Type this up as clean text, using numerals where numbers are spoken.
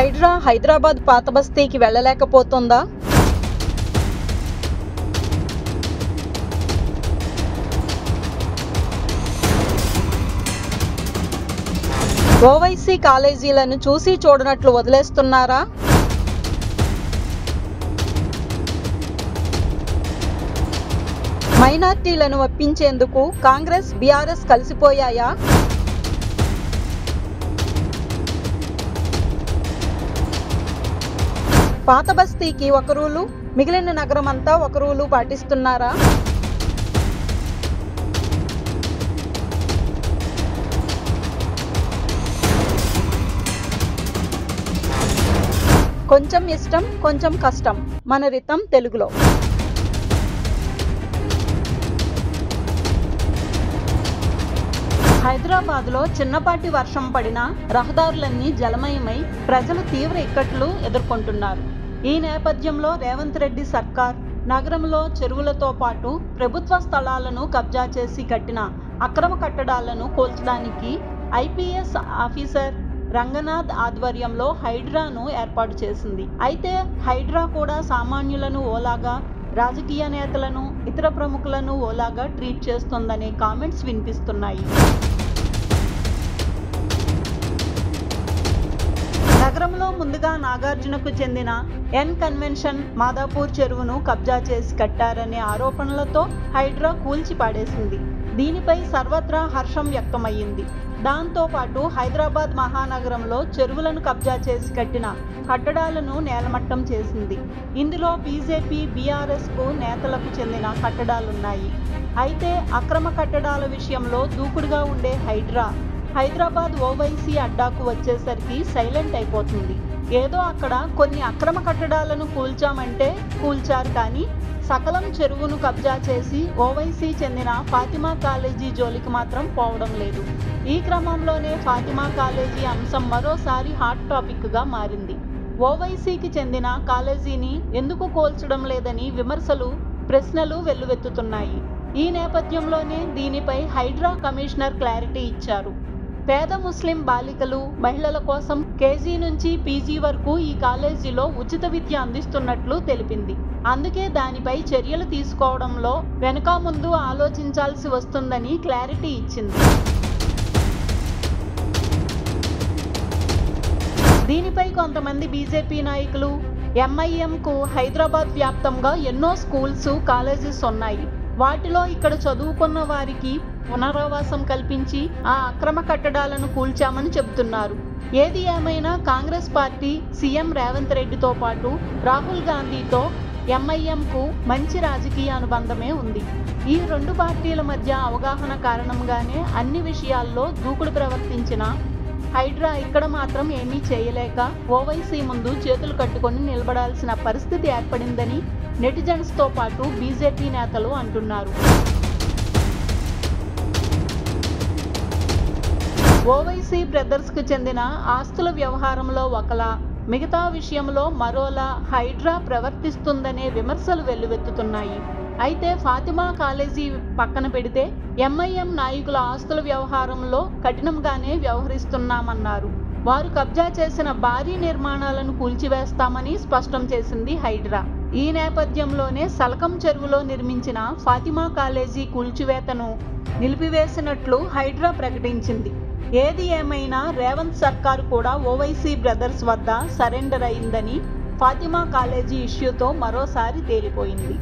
హైడ్రా హైదరాబాద్ పాత బస్తీకి వెళ్ళలేకపోతుందా? ఓవైసీ కాలేజీలను చూసి చూడనట్లు వదిలేస్తున్నారా? మైనార్టీలను ఒప్పించేందుకు కాంగ్రెస్, బీఆర్ఎస్ కలిసిపోయాయా? పాత బస్తీకి ఒక రూలు, మిగిలిన నగరం అంతా ఒక రూలు పాటిస్తున్నారా? కొంచెం ఇష్టం, కొంచెం కష్టం. మన రితం తెలుగులో. హైదరాబాద్లో చిన్నపాటి వర్షం పడినా రహదారులన్నీ జలమయమై ప్రజలు తీవ్ర ఇక్కట్లు ఎదుర్కొంటున్నారు. ఈ నేపథ్యంలో రేవంత్ రెడ్డి సర్కార్ నగరంలో చెరువులతో పాటు ప్రభుత్వ స్థలాలను కబ్జా చేసి కట్టిన అక్రమ కట్టడాలను కూల్చడానికి ఐపీఎస్ ఆఫీసర్ రంగనాథ్ ఆధ్వర్యంలో హైడ్రాను ఏర్పాటు చేసింది. అయితే హైడ్రా కూడా సామాన్యులను ఓలాగా, రాజకీయ నేతలను, ఇతర ప్రముఖులను ఓలాగా ట్రీట్ చేస్తోందనే కామెంట్స్ వినిపిస్తున్నాయి. నగరంలో ముందుగా నాగార్జునకు చెందిన ఎన్ కన్వెన్షన్ మాదాపూర్ చెరువును కబ్జా చేసి కట్టారనే ఆరోపణలతో హైడ్రా కూల్చి పాడేసింది. దీనిపై సర్వత్రా హర్షం వ్యక్తమయ్యింది. దాంతోపాటు హైదరాబాద్ మహానగరంలో చెరువులను కబ్జా చేసి కట్టిన కట్టడాలను నేలమట్టం చేసింది. ఇందులో బీజేపీ, బీఆర్ఎస్కు నేతలకు చెందిన కట్టడాలున్నాయి. అయితే అక్రమ కట్టడాల విషయంలో దూకుడుగా ఉండే హైడ్రా హైదరాబాద్ ఓవైసీ అడ్డాకు వచ్చేసరికి సైలెంట్ అయిపోతుంది. ఏదో అక్కడ కొన్ని అక్రమ కట్టడాలను కూల్చామంటే కూల్చారు, కానీ సకలం చెరువును కబ్జా చేసి ఓవైసీ చెందిన ఫాతిమా కాలేజీ జోలికి మాత్రం పోవడం లేదు. ఈ క్రమంలోనే ఫాతిమా కాలేజీ అంశం మరోసారి హాట్ టాపిక్గా మారింది. ఓవైసీకి చెందిన కాలేజీని ఎందుకు కూల్చడం లేదని విమర్శలు, ప్రశ్నలు వెల్లువెత్తుతున్నాయి. ఈ నేపథ్యంలోనే దీనిపై హైడ్రా కమిషనర్ క్లారిటీ ఇచ్చారు. పేద ముస్లిం బాలికలు, మహిళల కోసం కేజీ నుంచి పీజీ వరకు ఈ కాలేజీలో ఉచిత విద్య అందిస్తున్నట్లు తెలిపింది. అందుకే దానిపై చర్యలు తీసుకోవడంలో వెనుక ముందు ఆలోచించాల్సి వస్తుందని క్లారిటీ ఇచ్చింది. దీనిపై కొంతమంది బీజేపీ నాయకులు, ఎంఐఎంకు హైదరాబాద్ వ్యాప్తంగా ఎన్నో స్కూల్స్, కాలేజెస్ ఉన్నాయి. వాటిలో ఇక్కడ చదువుకున్న వారికి పునరావాసం కల్పించి ఆ అక్రమ కట్టడాలను కూల్చామని చెబుతున్నారు. ఏది ఏమైనా కాంగ్రెస్ పార్టీ సీఎం రేవంత్ రెడ్డితో పాటు రాహుల్ గాంధీతో ఎంఐఎంకు మంచి రాజకీయ అనుబంధమే ఉంది. ఈ రెండు పార్టీల మధ్య అవగాహన కారణంగానే అన్ని విషయాల్లో దూకుడు ప్రవర్తించిన హైడ్రా ఇక్కడ మాత్రం ఏమీ చేయలేక ఓవైసీ ముందు చేతులు కట్టుకొని నిలబడాల్సిన పరిస్థితి ఏర్పడిందని నెటిజన్స్తో పాటు బీజేపీ నేతలు అంటున్నారు. ఓవైసీ బ్రదర్స్కు చెందిన ఆస్తుల వ్యవహారంలో ఒకలా, మిగతా విషయంలో మరోలా హైడ్రా ప్రవర్తిస్తుందనే విమర్శలు వెల్లువెత్తుతున్నాయి. అయితే ఫాతిమా కాలేజీ పక్కన పెడితే ఎంఐఎం నాయకుల ఆస్తుల వ్యవహారంలో కఠినంగానే వ్యవహరిస్తున్నామన్నారు. వారు కబ్జా చేసిన భారీ నిర్మాణాలను కూల్చివేస్తామని స్పష్టం చేసింది హైడ్రా. ఈ నేపథ్యంలోనే సలకం చెరువులో నిర్మించిన ఫాతిమా కాలేజీ కూల్చివేతను నిలిపివేసినట్లు హైడ్రా ప్రకటించింది. ఏది ఏమైనా రేవంత్ సర్కారు కూడా ఓవైసీ బ్రదర్స్ వద్ద సరెండర్ అయిందని ఫాతిమా కాలేజీ ఇష్యూతో మరోసారి తేలిపోయింది.